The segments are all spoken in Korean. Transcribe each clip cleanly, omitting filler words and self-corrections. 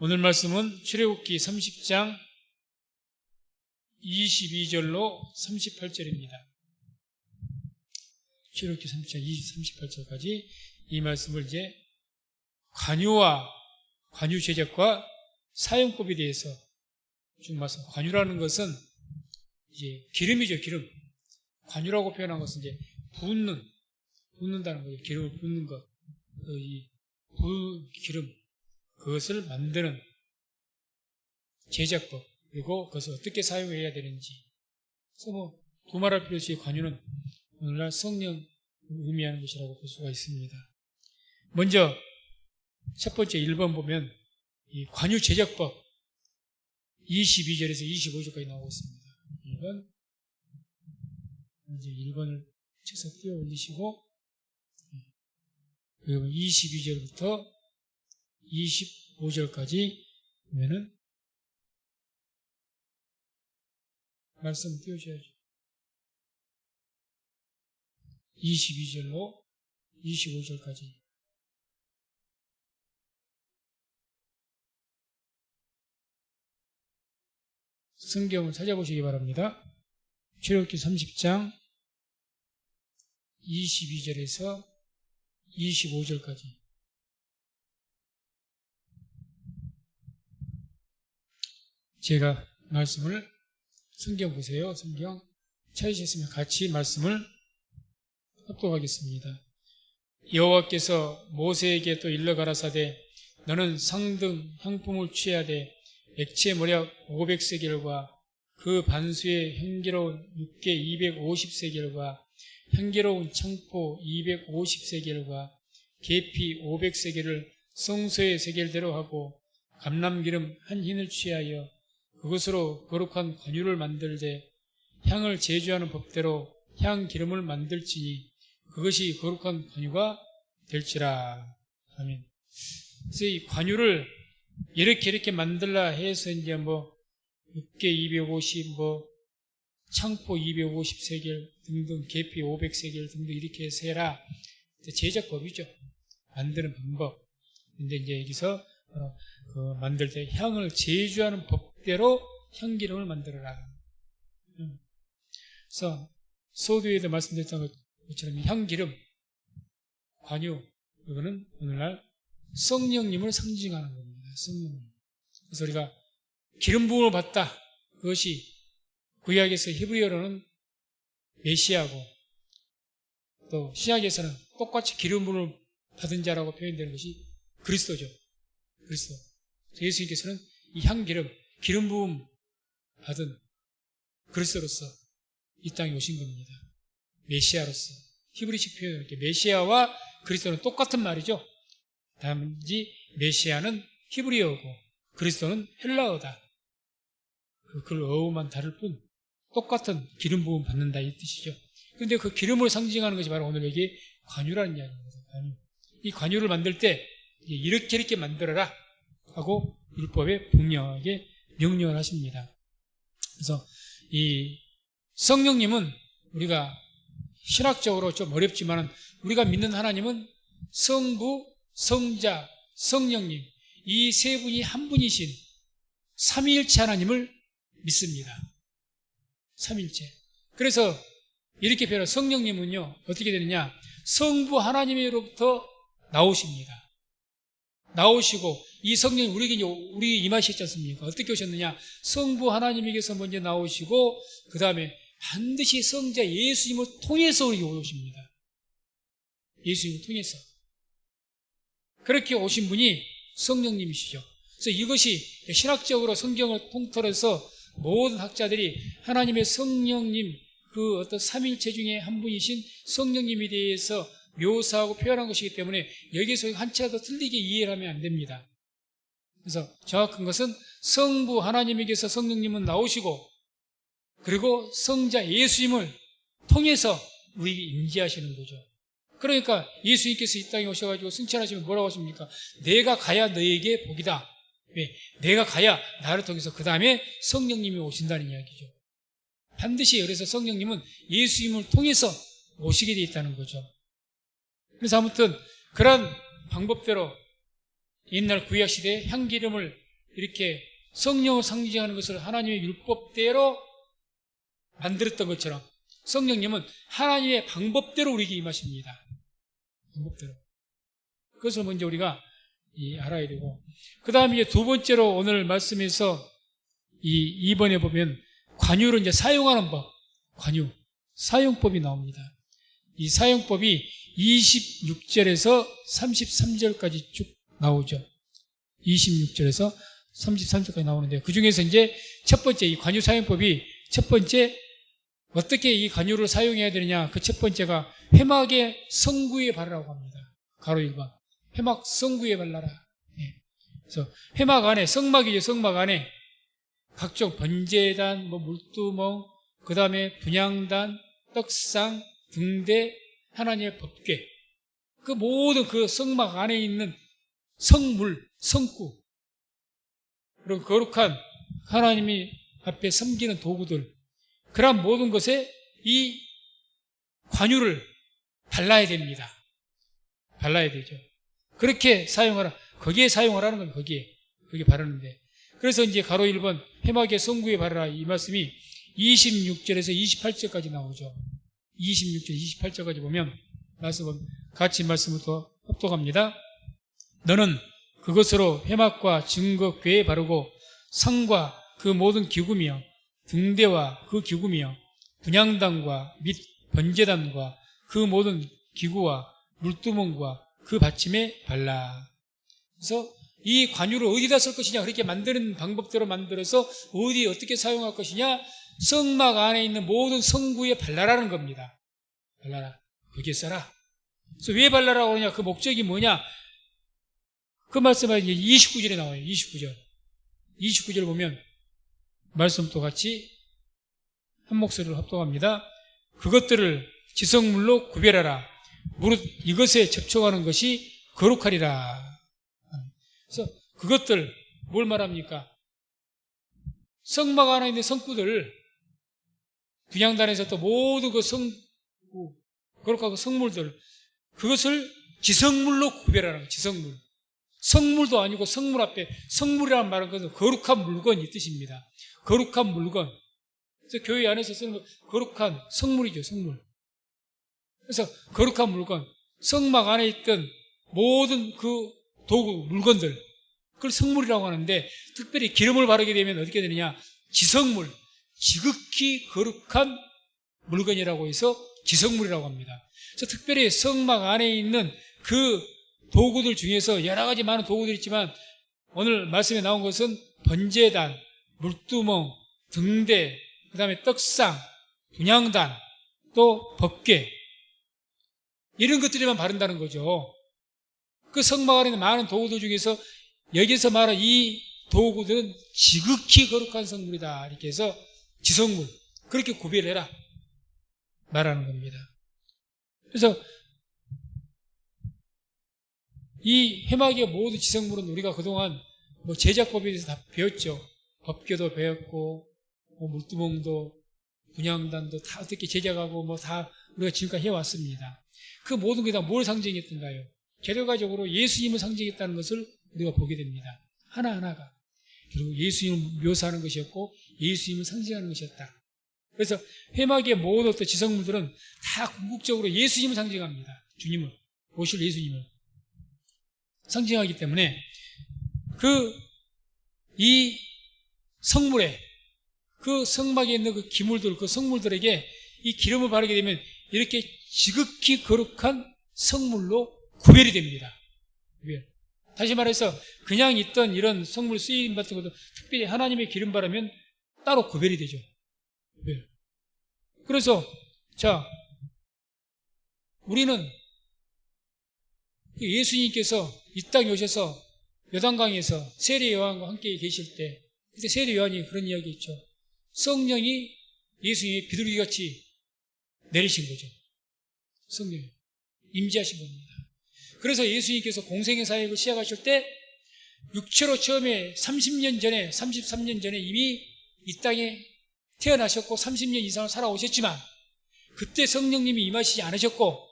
오늘 말씀은 출애굽기 30장 22절로 38절입니다. 출애굽기 30장 38절까지 이 말씀을 이제 관유 제작과 사용법에 대해서 쭉 말씀. 관유라는 것은 이제 기름이죠, 기름. 관유라고 표현한 것은 이제 붓는다는 거예요. 기름을 붓는 것. 이 기름, 그것을 만드는 제작법, 그리고 그것을 어떻게 사용해야 되는지. 그래서 두말할 필요 없이 관유는 오늘날 성령 의미하는 것이라고 볼 수가 있습니다. 먼저 첫 번째 1번 보면 이 관유 제작법 22절에서 25절까지 나오고 있습니다. 1번, 이제 1번을 쳐서 띄워 올리시고, 그리고 22절부터 25절까지 보면은 말씀 띄우셔야죠. 22절로 25절까지. 성경을 찾아보시기 바랍니다. 출애굽기 30장 22절에서 25절까지. 제가 말씀을 성경 보세요. 성경 찾으셨으면 같이 말씀을 합독하겠습니다. 여호와께서 모세에게 또 일러 가라사대 너는 상등 향품을 취하되 액체 모략 500세겔과 그 반수의 향기로운 육개 250세겔과 향기로운 창포 250세겔과 계피 500세겔을 성소의 세겔대로 하고 감람기름 한 흰을 취하여 그것으로 거룩한 관유를 만들되 향을 제조하는 법대로 향기름을 만들지니 그것이 거룩한 관유가 될지라. 아멘. 그래서 이 관유를 이렇게 만들라 해서 이제 육개 250, 창포 250세겔 등등, 계피 500세겔 등등 이렇게 해서 해라. 제작법이죠. 만드는 방법. 근데 이제 여기서 만들 때 향을 제조하는 법대로 향기름을 만들어라. 그래서 소두에도 말씀드렸던 것처럼 향기름, 관유, 이거는 오늘날 성령님을 상징하는 겁니다. 성령님. 그래서 우리가 기름 부음을 받다. 그것이 구약에서 히브리어로는 메시아고, 또 신약에서는 똑같이 기름 부음을 받은 자라고 표현되는 것이 그리스도죠. 그리스도. 예수님께서는 이 향기름, 기름 부음 받은 그리스도로서 이 땅에 오신 겁니다. 메시아로서. 히브리식 표현은 이렇게 메시아와 그리스도는 똑같은 말이죠. 단지 메시아는 히브리어고 그리스도는 헬라어다. 그 어휘만 다를 뿐 똑같은 기름 부음 받는다 이 뜻이죠. 그런데 그 기름을 상징하는 것이 바로 오늘 여기 관유라는 이야기입니다. 관유. 이 관유를 만들 때 이렇게 만들어라 하고 율법에 분명하게 명령을 하십니다. 그래서 이 성령님은 우리가 신학적으로 좀 어렵지만 우리가 믿는 하나님은 성부, 성자, 성령님 이 세 분이 한 분이신 삼위일체 하나님을 믿습니다. 삼위일체. 그래서 이렇게 표현한 성령님은요 어떻게 되느냐, 성부 하나님으로부터 나오십니다. 나오시고 이 성령이 우리 임하셨지 않습니까? 어떻게 오셨느냐, 성부 하나님에게서 먼저 나오시고 그 다음에 반드시 성자 예수님을 통해서 우리에게 오십니다. 예수님을 통해서 그렇게 오신 분이 성령님이시죠. 그래서 이것이 신학적으로 성경을 통틀어서 모든 학자들이 하나님의 성령님, 그 어떤 삼위일체 중에 한 분이신 성령님에 대해서 묘사하고 표현한 것이기 때문에 여기서 한치라도 틀리게 이해를 하면 안 됩니다. 그래서 정확한 것은 성부 하나님에게서 성령님은 나오시고 그리고 성자 예수님을 통해서 우리에게 임재하시는 거죠. 그러니까 예수님께서 이 땅에 오셔가지고 승천하시면 뭐라고 하십니까? 내가 가야 너에게 복이다. 왜? 내가 가야 나를 통해서 그 다음에 성령님이 오신다는 이야기죠. 반드시 그래서 성령님은 예수님을 통해서 오시게 되어 있다는 거죠. 그래서 아무튼 그런 방법대로 옛날 구약시대에 향기름을 이렇게 성령을 상징하는 것을 하나님의 율법대로 만들었던 것처럼 성령님은 하나님의 방법대로 우리에게 임하십니다. 방법대로. 그것을 먼저 우리가 알아야 되고, 그 다음에 두 번째로 오늘 말씀에서 2번에 보면 관유를 이제 사용하는 법, 관유, 사용법이 나옵니다. 이 사용법이 26절에서 33절까지 쭉 나오죠. 26절에서 33절까지 나오는데, 그 중에서 이제 첫 번째 이 관유 사용법이 첫 번째 어떻게 이 관유를 사용해야 되느냐, 그 첫 번째가 회막의 성구에 바르라고 합니다. 가로 1번. 회막 성구에 발라라. 예. 그래서 회막 안에, 성막이죠. 성막 안에 각종 번제단, 물두멍, 그 다음에 분향단, 떡상, 등대, 하나님의 법궤, 그 모든 그 성막 안에 있는 성물, 성구, 그리고 거룩한 하나님이 앞에 섬기는 도구들, 그런 모든 것에 이 관유를 발라야 됩니다. 발라야 되죠. 그렇게 사용하라. 거기에 사용하라는 건 거기에 바르는데. 그래서 이제 가로 1번 회막의 성구에 바르라, 이 말씀이 26절에서 28절까지 나오죠. 26절, 28절까지 보면 같이 말씀을 더 합독합니다. 너는 그것으로 회막과 증거 궤에 바르고 상과 그 모든 기구며 등대와 그 기구며 분향단과 및 번제단과 그 모든 기구와 물두멍과 그 받침에 발라. 그래서 이 관유를 어디다 쓸 것이냐, 그렇게 만드는 방법대로 만들어서 어디에 어떻게 사용할 것이냐, 성막 안에 있는 모든 성구에 발라라는 겁니다. 발라라. 거기에 써라. 그래서 왜 발라라고 하냐, 그 목적이 뭐냐, 그 말씀은 29절에 나와요. 29절 보면 말씀도 같이 한 목소리로 합독합니다. 그것들을 지성물로 구별하라. 무릇 이것에 접촉하는 것이 거룩하리라. 그래서 그것들 뭘 말합니까? 성막 안에 있는 성구들, 분향단에서 또 모든 그 성구, 거룩하고 성물들, 그것을 지성물로 구별하는 거예요. 지성물. 성물도 아니고 성물 앞에, 성물이라는 말은 것은 거룩한 물건 이 뜻입니다. 거룩한 물건. 그래서 교회 안에서 쓰는 거룩한 성물이죠, 성물. 그래서 거룩한 물건, 성막 안에 있던 모든 그 도구, 물건들, 그걸 성물이라고 하는데, 특별히 기름을 바르게 되면 어떻게 되느냐, 지성물, 지극히 거룩한 물건이라고 해서 지성물이라고 합니다. 그래서 특별히 성막 안에 있는 그 도구들 중에서 여러 가지 많은 도구들이 있지만, 오늘 말씀에 나온 것은 번제단, 물두멍, 등대, 그 다음에 떡상, 분향단, 또 법궤, 이런 것들에만 바른다는 거죠. 그 성막 안에 있는 많은 도구들 중에서 여기서 말한 이 도구들은 지극히 거룩한 성물이다, 이렇게 해서 지성물, 그렇게 구별해라 말하는 겁니다. 그래서 이 회막의 모든 지성물은 우리가 그동안 제작법에 대해서 다 배웠죠. 법궤도 배웠고, 물두멍도, 분향단도 다 어떻게 제작하고 다 우리가 지금까지 해왔습니다. 그 모든 게 다 뭘 상징했던가요? 결과적으로 예수님을 상징했다는 것을 우리가 보게 됩니다. 하나하나가. 그리고 예수님을 묘사하는 것이었고, 예수님을 상징하는 것이었다. 그래서 회막의 모든 어떤 지성물들은 다 궁극적으로 예수님을 상징합니다. 주님을, 오실 예수님을 상징하기 때문에 이 성물에, 그 성막에 있는 그 기물들, 그 성물들에게 이 기름을 바르게 되면 이렇게 지극히 거룩한 성물로 구별이 됩니다. 다시 말해서 그냥 있던 이런 성물 쓰임 같은 것도 특별히 하나님의 기름 바르면 따로 구별이 되죠. 그래서 우리는 예수님께서 이 땅에 오셔서 요단강에서 세례 요한과 함께 계실 때, 그때 세례 요한이 그런 이야기 했죠. 성령이 예수님이 비둘기같이 내리신 거죠. 성령이 임재하신 겁니다. 그래서 예수님께서 공생의 사역을 시작하실 때 육체로 처음에 33년 전에 이미 이 땅에 태어나셨고 30년 이상을 살아오셨지만, 그때 성령님이 임하시지 않으셨고,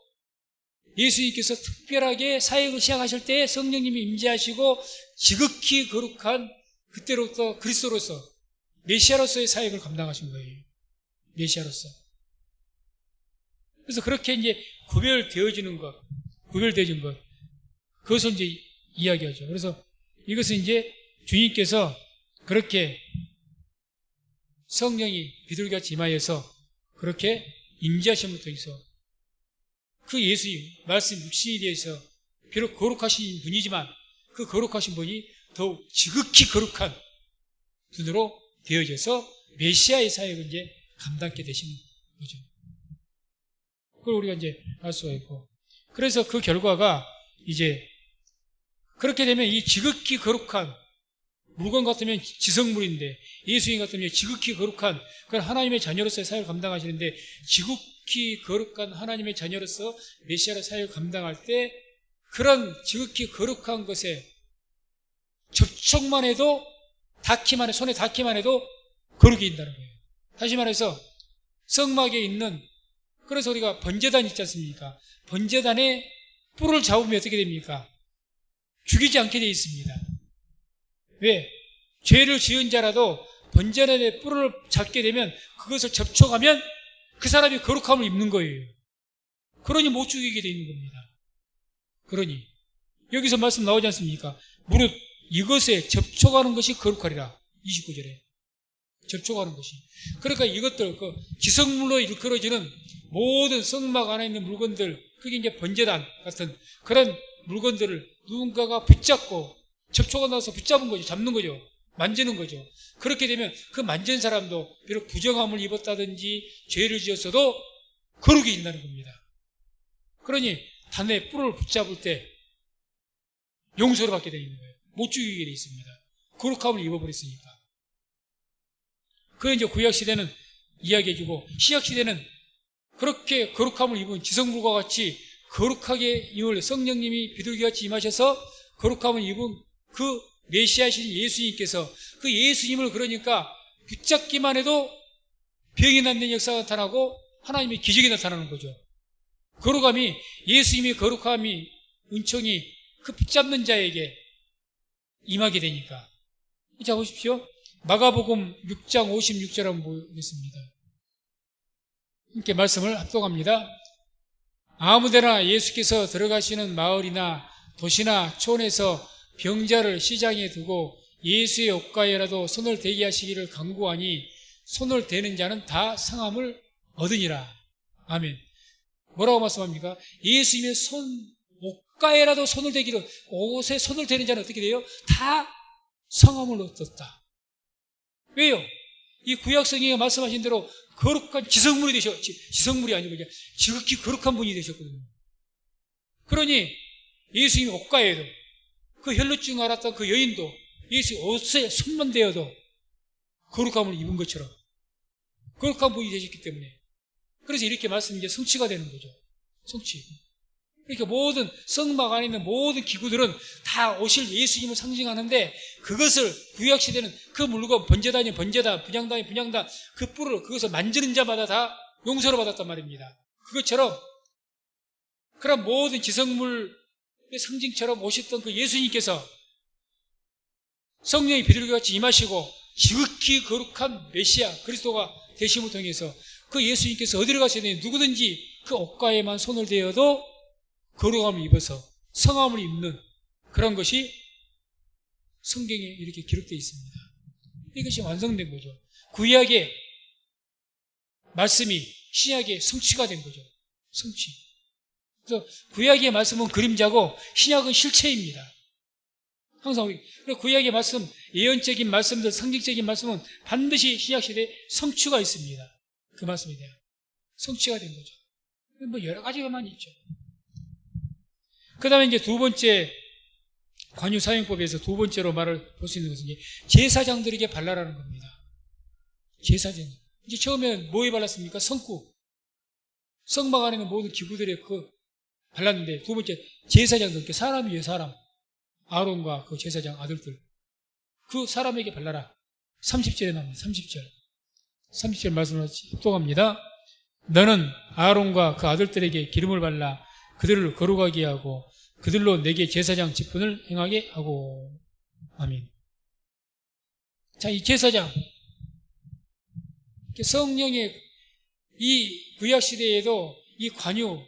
예수님께서 특별하게 사역을 시작하실 때 성령님이 임재하시고 지극히 거룩한 그때로부터 그리스도로서 메시아로서의 사역을 감당하신 거예요. 메시아로서. 그래서 그렇게 이제 구별되어진 것, 그것을 이제 이야기하죠. 그래서 이것은 이제 주님께서 그렇게 성령이 비둘기같이 임하여서 그렇게 임재하심을 통해서 그 예수님, 말씀 육신에 대해서 비록 거룩하신 분이지만 그 거룩하신 분이 더욱 지극히 거룩한 분으로 되어져서 메시아의 사역을 이제 감당하게 되시는 거죠. 그걸 우리가 이제 알 수가 있고. 그래서 그 결과가 이제 그렇게 되면 이 지극히 거룩한 물건 같으면 지성물인데 예수님 같으면 지극히 거룩한 그런 하나님의 자녀로서의 사역을 감당하시는데 지극히 거룩한 하나님의 자녀로서 메시아의 사역을 감당할 때 그런 지극히 거룩한 것에 접촉만 해도 손에 닿기만 해도 거룩이 있다는 거예요. 다시 말해서 성막에 있는 그래서 우리가 번제단 있지 않습니까? 번제단에 뿔을 잡으면 어떻게 됩니까? 죽이지 않게 되어 있습니다. 왜? 죄를 지은 자라도 번제단에 뿔을 잡게 되면 그것을 접촉하면 그 사람이 거룩함을 입는 거예요. 그러니 못 죽이게 되어 있는 겁니다. 그러니 여기서 말씀 나오지 않습니까? 무릇 이것에 접촉하는 것이 거룩하리라. 29절에 접촉하는 것이. 그러니까 이것들 지성물로 일컬어지는 모든 성막 안에 있는 물건들, 그게 이제 번제단 같은 그런 물건들을 누군가가 붙잡고 접촉하고 나서 붙잡은 거죠. 잡는 거죠. 만지는 거죠. 그렇게 되면 그 만진 사람도 비록 부정함을 입었다든지 죄를 지었어도 거룩이 있다는 겁니다. 그러니 단에 뿔을 붙잡을 때 용서를 받게 되어 있는 거예요. 못 죽이게 되어 있습니다. 거룩함을 입어버렸으니까. 그 이제 구약시대는 이야기해주고 신약시대는 그렇게 거룩함을 입은 지성물과 같이 거룩하게 임을 성령님이 비둘기같이 임하셔서 거룩함을 입은 그 메시아신 예수님께서 그 예수님을 그러니까 붙잡기만 해도 병이 낫는 역사가 나타나고 하나님의 기적이 나타나는 거죠. 거룩함이 예수님의 거룩함이 은총이 그 붙잡는 자에게 임하게 되니까. 자 보십시오. 마가복음 6장 56절 한번 보겠습니다. 이렇게 말씀을 합독합니다. 아무데나 예수께서 들어가시는 마을이나 도시나 촌에서 병자를 시장에 두고 예수의 옷가에라도 손을 대게 하시기를 간구하니 손을 대는 자는 다 성함을 얻으니라. 아멘. 뭐라고 말씀합니까? 예수님의 옷가에라도 손을 대기를, 옷에 손을 대는 자는 어떻게 돼요? 다 성함을 얻었다. 왜요? 이 구약 성경에 말씀하신 대로 거룩한 지성물이 지성물이 아니고 지극히 거룩한 분이 되셨거든요. 그러니 예수님 옷가에도 그 혈루증 앓았던 그 여인도 예수 옷에 손만 대어도 거룩함을 입은 것처럼 거룩한 분이 되셨기 때문에 그래서 이렇게 말씀이 이제 성취가 되는 거죠. 성취. 그러니까 모든 성막 안에 있는 모든 기구들은 다 오실 예수님을 상징하는데 그것을 구약시대는 그 물건 번제단이 번제단, 분향단이 분향단 그 뿔을 그것을 만지는 자마다 다 용서를 받았단 말입니다. 그것처럼 그런 모든 지성물의 상징처럼 오셨던 그 예수님께서 성령이 비둘기같이 임하시고 지극히 거룩한 메시아 그리스도가 되심을 통해서 그 예수님께서 어디로 가셔야 되냐 누구든지 그 옷가에만 손을 대어도 거룩함을 입어서 성함을 입는 그런 것이 성경에 이렇게 기록되어 있습니다. 이것이 완성된 거죠. 구약의 말씀이 신약의 성취가 된 거죠. 성취. 그래서 구약의 말씀은 그림자고 신약은 실체입니다. 항상 우리 구약의 말씀, 예언적인 말씀들, 상징적인 말씀은 반드시 신약시대에 성취가 있습니다. 그 말씀에 대한 성취가 된 거죠. 뭐 여러 가지가 많이 있죠. 그 다음에 이제 두 번째, 관유사용법에서 두 번째로 말을 볼 수 있는 것은 이제 제사장들에게 발라라는 겁니다. 제사장. 이제 처음에는 뭐에 발랐습니까? 성구. 성막 안에 있는 모든 기구들에 발랐는데 두 번째, 제사장들. 사람이에요, 사람. 아론과 그 제사장 아들들. 그 사람에게 발라라. 30절에 나옵니다. 30절 말씀을 합독합니다. 너는 아론과 그 아들들에게 기름을 발라 그들을 거룩하게 하고 그들로 내게 제사장 직분을 행하게 하고. 아멘. 자, 이 제사장, 성령의 이 구약시대에도 이 관유,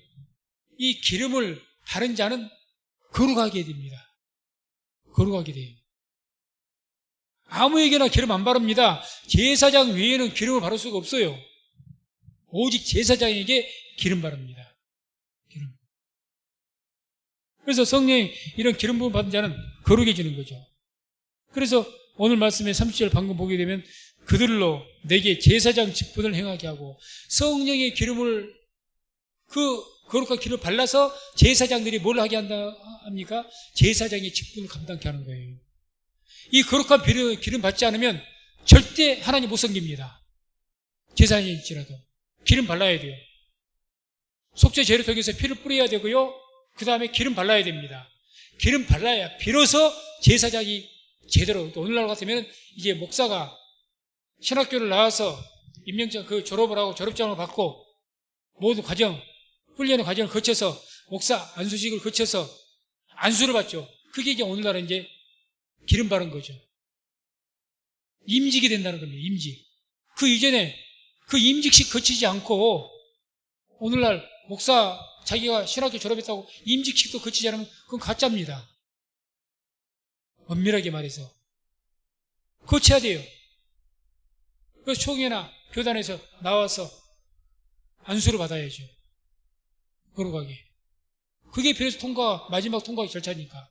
이 기름을 바른 자는 거룩하게 됩니다. 거룩하게 돼요. 아무에게나 기름 안 바릅니다. 제사장 외에는 기름을 바를 수가 없어요. 오직 제사장에게 기름 바릅니다. 기름. 그래서 성령이 이런 기름 부음 받은 자는 거룩해지는 거죠. 그래서 오늘 말씀의 30절 방금 보게 되면 그들로 내게 제사장 직분을 행하게 하고 성령의 기름을 거룩한 기름을 발라서 제사장들이 뭘 하게 합니까? 제사장의 직분을 감당케 하는 거예요. 이 거룩한 기름 받지 않으면 절대 하나님 못 섬깁니다. 제사장일지라도 기름 발라야 돼요. 속죄 제를 통해서 피를 뿌려야 되고요. 그 다음에 기름 발라야 됩니다. 기름 발라야 비로소 제사장이 제대로, 오늘날 같으면 이제 목사가 신학교를 나와서 임명장 졸업을 하고 졸업장을 받고 모든 과정, 훈련의 과정을 거쳐서 목사 안수식을 거쳐서 안수를 받죠. 그게 이제 오늘날은 이제 기름 바른 거죠. 임직이 된다는 겁니다. 임직. 그 이전에 그 임직식 거치지 않고 오늘날 목사 자기가 신학교 졸업했다고 임직식도 거치지 않으면 그건 가짜입니다. 엄밀하게 말해서 거쳐야 돼요. 그 총회나 교단에서 나와서 안수를 받아야죠. 거룩하게. 그게 비로소 마지막 통과의 절차니까.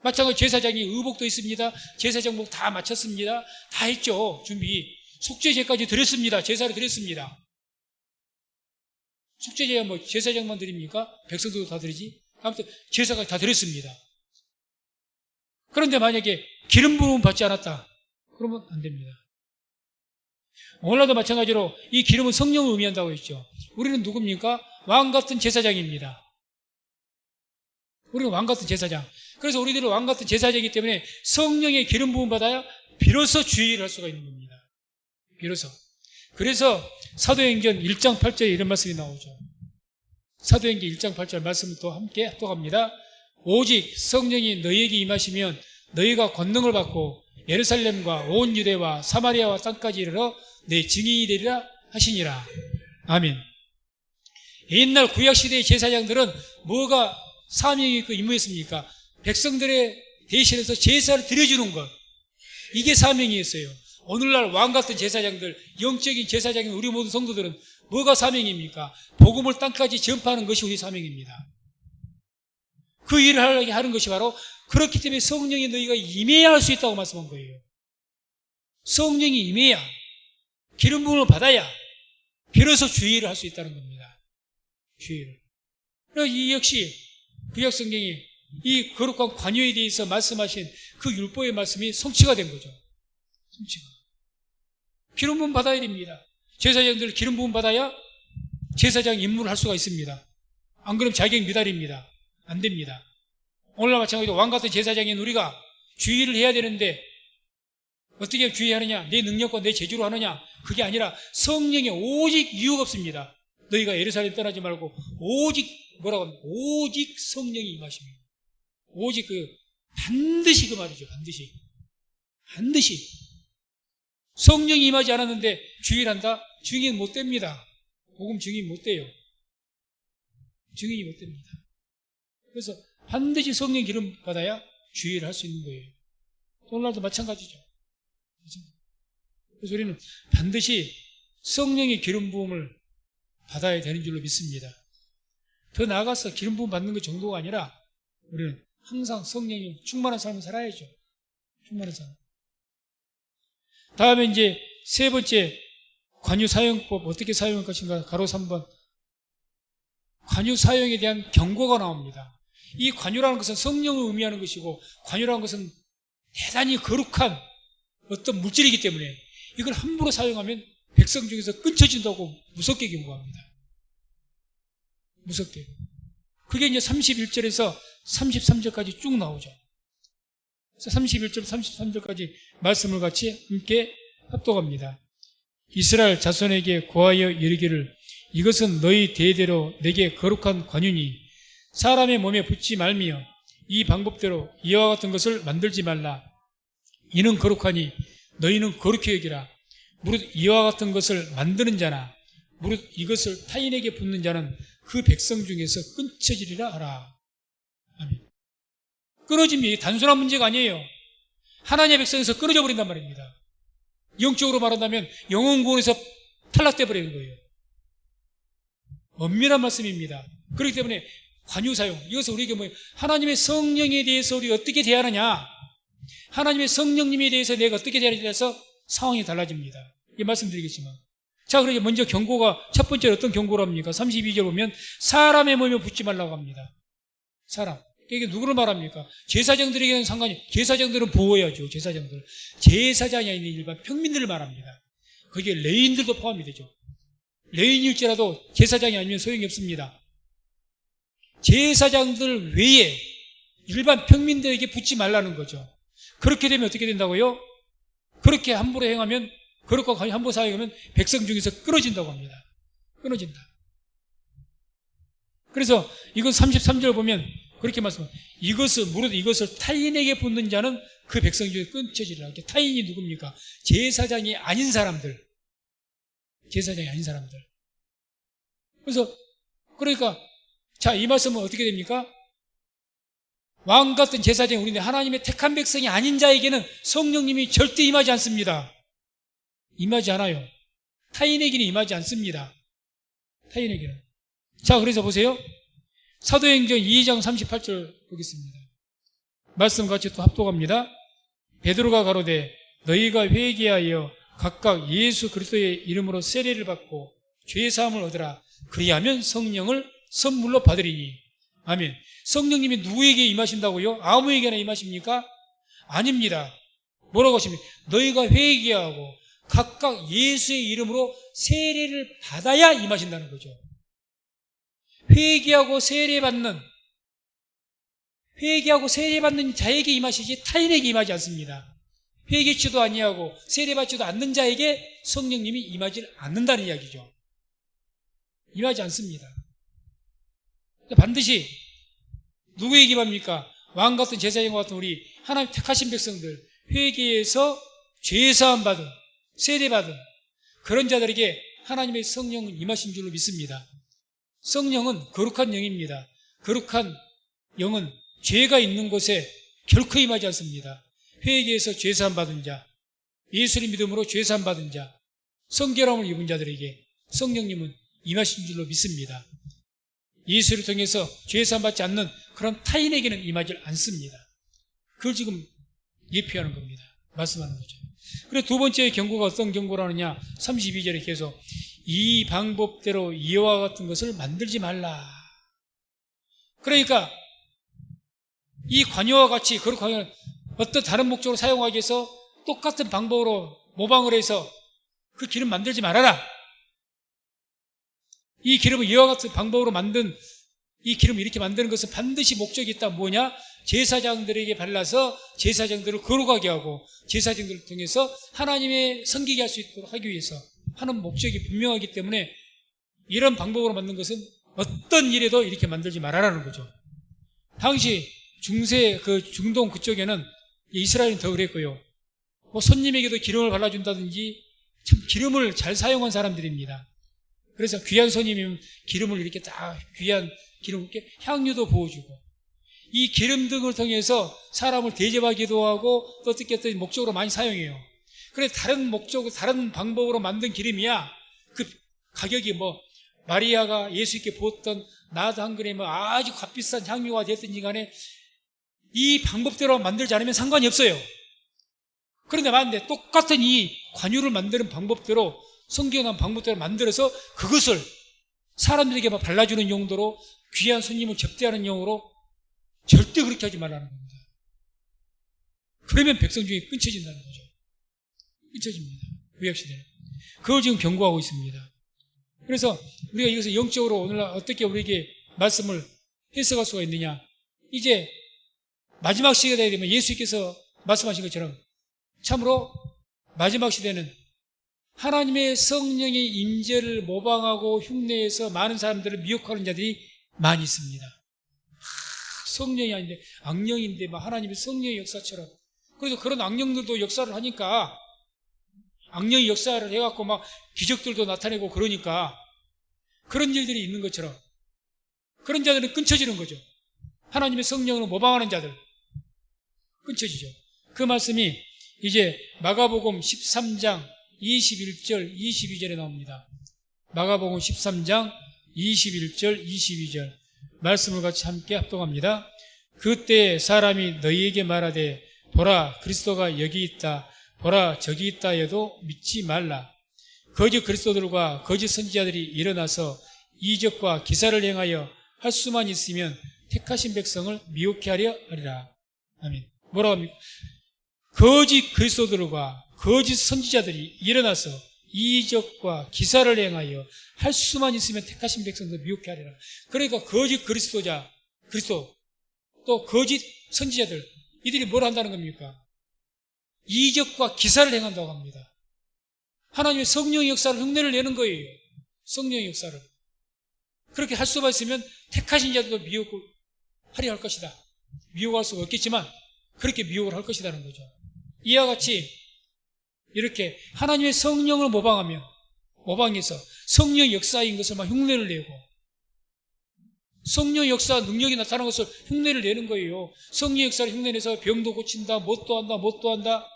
마찬가지로 제사장이 의복도 있습니다. 제사장복 다 마쳤습니다. 다 했죠. 준비. 속죄제까지 드렸습니다. 제사를 드렸습니다. 속죄제야 뭐 제사장만 드립니까? 백성들도 다 드리지? 아무튼 제사까지 다 드렸습니다. 그런데 만약에 기름 부음 받지 않았다. 그러면 안 됩니다. 오늘날도 마찬가지로 이 기름은 성령을 의미한다고 했죠. 우리는 누굽니까? 왕같은 제사장입니다. 우리는 왕같은 제사장. 그래서 우리들은 왕같은 제사장이기 때문에 성령의 기름 부음 받아야 비로소 주의를 할 수가 있는 겁니다. 비로소. 그래서 사도행전 1장 8절에 이런 말씀이 나오죠. 사도행전 1장 8절 말씀을 또 함께 또 갑니다. 오직 성령이 너희에게 임하시면 너희가 권능을 받고 예루살렘과 온 유대와 사마리아와 땅까지 이르러 내 증인이 되리라 하시니라. 아멘. 옛날 구약시대의 제사장들은 뭐가 사명이 있고 임무였습니까? 백성들의 대신해서 제사를 드려주는 것. 이게 사명이었어요. 오늘날 왕같은 제사장들, 영적인 제사장인 우리 모든 성도들은 뭐가 사명입니까? 복음을 땅까지 전파하는 것이 우리 사명입니다. 그 일을 하게 하는 것이 바로 그렇기 때문에 성령이 너희가 임해야 할 수 있다고 말씀한 거예요. 성령이 임해야, 기름 부음을 받아야 비로소 주의를 할 수 있다는 겁니다. 주의를. 그래서 이 역시 구약 성경이 이 거룩한 관유에 대해서 말씀하신 그 율법의 말씀이 성취가 된 거죠. 성취가. 기름 부음 받아야 됩니다. 제사장들 기름 부음 받아야 제사장 임무를 할 수가 있습니다. 안 그러면 자격 미달입니다. 안 됩니다. 오늘날 마찬가지로 왕같은 제사장인 우리가 주의를 해야 되는데 어떻게 주의하느냐? 내 능력과 내 재주로 하느냐? 그게 아니라 성령의 오직 이유가 없습니다. 너희가 예루살렘 떠나지 말고 오직 뭐라고 합니까? 오직 성령이 임하십니다. 오직 반드시 그 말이죠. 반드시 성령이 임하지 않았는데 주의를 한다? 증인 못 됩니다. 복음 증인 못 돼요. 증인이 못 됩니다. 그래서 반드시 성령 기름 받아야 주의를 할 수 있는 거예요. 오늘날도 마찬가지죠. 그래서 우리는 반드시 성령의 기름 부음을 받아야 되는 줄로 믿습니다. 더 나아가서 기름 부음 받는 것 정도가 아니라 우리는 항상 성령이 충만한 삶을 살아야죠. 충만한 삶. 다음에 이제 세 번째 관유 사용법 어떻게 사용할 것인가 가로 3번 관유 사용에 대한 경고가 나옵니다. 이 관유라는 것은 성령을 의미하는 것이고 관유라는 것은 대단히 거룩한 어떤 물질이기 때문에 이걸 함부로 사용하면 백성 중에서 끊쳐진다고 무섭게 경고합니다. 무섭게. 그게 이제 31절에서 33절까지 쭉 나오죠. 그래서 31절, 33절까지 말씀을 같이 함께 합독합니다. 이스라엘 자손에게 고하여 이르기를 이것은 너희 대대로 내게 거룩한 관유니 사람의 몸에 붙지 말며 이 방법대로 이와 같은 것을 만들지 말라. 이는 거룩하니 너희는 거룩히 여기라. 무릇 이와 같은 것을 만드는 자나 무릇 이것을 타인에게 붓는 자는 그 백성 중에서 끊쳐지리라 하라. 아멘. 끊어짐이 이게 단순한 문제가 아니에요. 하나님의 백성에서 끊어져 버린단 말입니다. 영적으로 말한다면 영혼 구원에서 탈락돼 버리는 거예요. 엄밀한 말씀입니다. 그렇기 때문에 관유 사용, 이것은 우리에게 뭐예요? 하나님의 성령에 대해서 우리가 어떻게 대하느냐, 하나님의 성령님에 대해서 내가 어떻게 대하느냐에 따라서 상황이 달라집니다. 이 말씀드리겠지만, 자, 그러니 먼저 경고가 첫 번째로 어떤 경고를 합니까? 32절 보면 사람의 몸에 붙지 말라고 합니다. 사람. 이게 누구를 말합니까? 제사장들에게는 상관이, 제사장들은 보호해야죠. 제사장이 아닌 일반 평민들을 말합니다. 거기에 레인들도 포함이 되죠. 레인일지라도 제사장이 아니면 소용이 없습니다. 제사장들 외에 일반 평민들에게 붙지 말라는 거죠. 그렇게 되면 어떻게 된다고요? 그렇게 함부로 행하면, 그렇고 함부로 사용하면 백성 중에서 끊어진다고 합니다. 끊어진다. 그래서 이건 33절 보면 그렇게 말씀합니다. 무릇 이것을 타인에게 붓는 자는 그 백성 중에 끊쳐지리라. 타인이 누굽니까? 제사장이 아닌 사람들. 그래서 그러니까 자, 이 말씀은 어떻게 됩니까? 왕 같은 제사장이 우리는 하나님의 택한 백성이 아닌 자에게는 성령님이 절대 임하지 않습니다. 임하지 않아요. 타인에게는 임하지 않습니다. 타인에게는. 자, 그래서 보세요. 사도행전 2장 38절 보겠습니다. 말씀 같이 또 합독합니다. 베드로가 가로되 너희가 회개하여 각각 예수 그리스도의 이름으로 세례를 받고 죄사함을 얻으라. 그리하면 성령을 선물로 받으리니. 아멘. 성령님이 누구에게 임하신다고요? 아무에게나 임하십니까? 아닙니다. 뭐라고 하십니까? 너희가 회개하고 각각 예수의 이름으로 세례를 받아야 임하신다는 거죠. 회개하고 세례받는 자에게 임하시지 타인에게 임하지 않습니다. 회개치도 아니하고 세례받지도 않는 자에게 성령님이 임하지 않는다는 이야기죠. 임하지 않습니다. 반드시 누구에게 임합니까? 왕 같은 제사장과 같은 우리 하나님 택하신 백성들, 회개해서 죄사함 받은, 세례받은 그런 자들에게 하나님의 성령은 임하신 줄로 믿습니다. 성령은 거룩한 영입니다. 거룩한 영은 죄가 있는 곳에 결코 임하지 않습니다. 회개해서 죄사함 받은 자, 예수를 믿음으로 죄사함 받은 자, 성결함을 입은 자들에게 성령님은 임하신 줄로 믿습니다. 예수를 통해서 죄사함 받지 않는 그런 타인에게는 임하지 않습니다. 그걸 지금 예표하는 겁니다. 말씀하는 거죠. 그리고 두 번째 경고가 어떤 경고라느냐? 32절에 계속 이 방법대로 이와 같은 것을 만들지 말라. 그러니까 이 관여와 같이 거룩하게 어떤 다른 목적으로 사용하기 위해서 똑같은 방법으로 모방을 해서 그 기름 만들지 말아라. 이 기름을 이와 같은 방법으로 만든 이 기름을 이렇게 만드는 것은 반드시 목적이 있다. 뭐냐? 제사장들에게 발라서 제사장들을 거룩하게 하고 제사장들을 통해서 하나님의 섬기게 할 수 있도록 하기 위해서 하는 목적이 분명하기 때문에 이런 방법으로 만든 것은 어떤 일에도 이렇게 만들지 말아라는 거죠. 당시 중동 그쪽에는 이스라엘은 더 그랬고요. 손님에게도 기름을 발라준다든지 참 기름을 잘 사용한 사람들입니다. 그래서 귀한 손님이면 기름을 이렇게 다 귀한 기름을 이렇게 향유도 부어주고 이 기름 등을 통해서 사람을 대접하기도 하고 또 어떻게 어떤 목적으로 많이 사용해요. 그래 다른 목적, 다른 방법으로 만든 기름이야 그 가격이 마리아가 예수님께 부었던 나드 한 그램이 아주 값비싼 향유가 됐든지 간에 이 방법대로 만들지 않으면 상관이 없어요. 그런데 만약에 똑같은 이 관유를 만드는 방법대로 성경한 방법대로 만들어서 그것을 사람들에게 발라주는 용도로 귀한 손님을 접대하는 용으로 절대 그렇게 하지 말라는 겁니다. 그러면 백성 중에 끊쳐진다는 거죠. 끊쳐집니다. 구약시대는. 그걸 지금 경고하고 있습니다. 그래서 우리가 이것을 영적으로 오늘날 어떻게 우리에게 말씀을 해석할 수가 있느냐. 이제 마지막 시대가 되면 예수께서 말씀하신 것처럼 참으로 마지막 시대는 하나님의 성령의 임재를 모방하고 흉내해서 많은 사람들을 미혹하는 자들이 많이 있습니다. 성령이 아닌데 악령인데 하나님의 성령의 역사처럼 그래서 그런 악령들도 역사를 하니까 악령이 역사를 해갖고 막 기적들도 나타내고 그러니까 그런 일들이 있는 것처럼 그런 자들은 끊쳐지는 거죠. 하나님의 성령으로 모방하는 자들 끊쳐지죠. 그 말씀이 이제 마가복음 13장 21절 22절에 나옵니다. 마가복음 13장 21절 22절 말씀을 같이 함께 합독합니다. 그때 사람이 너희에게 말하되 보라 그리스도가 여기 있다 보라 저기 있다 해도 믿지 말라. 거짓 그리스도들과 거짓 선지자들이 일어나서 이적과 기사를 행하여 할 수만 있으면 택하신 백성을 미혹해 하려 하리라. 아멘. 뭐라고 합니까? 거짓 그리스도들과 거짓 선지자들이 일어나서 이적과 기사를 행하여 할 수만 있으면 택하신 백성들 미혹해 하리라. 그러니까 거짓 그리스도자, 그리스도 또 거짓 선지자들 이들이 뭘 한다는 겁니까? 이적과 기사를 행한다고 합니다. 하나님의 성령의 역사를 흉내를 내는 거예요. 성령의 역사를. 그렇게 할 수만 있으면 택하신 자들도 미혹을 하려 할 것이다. 미혹할 수가 없겠지만 그렇게 미혹을 할 것이라는 거죠. 이와 같이 이렇게 하나님의 성령을 모방해서 성령의 역사인 것을 막 흉내를 내고 성령의 역사 능력이 나타나는 것을 흉내를 내는 거예요. 성령의 역사를 흉내내서 병도 고친다, 뭣도 한다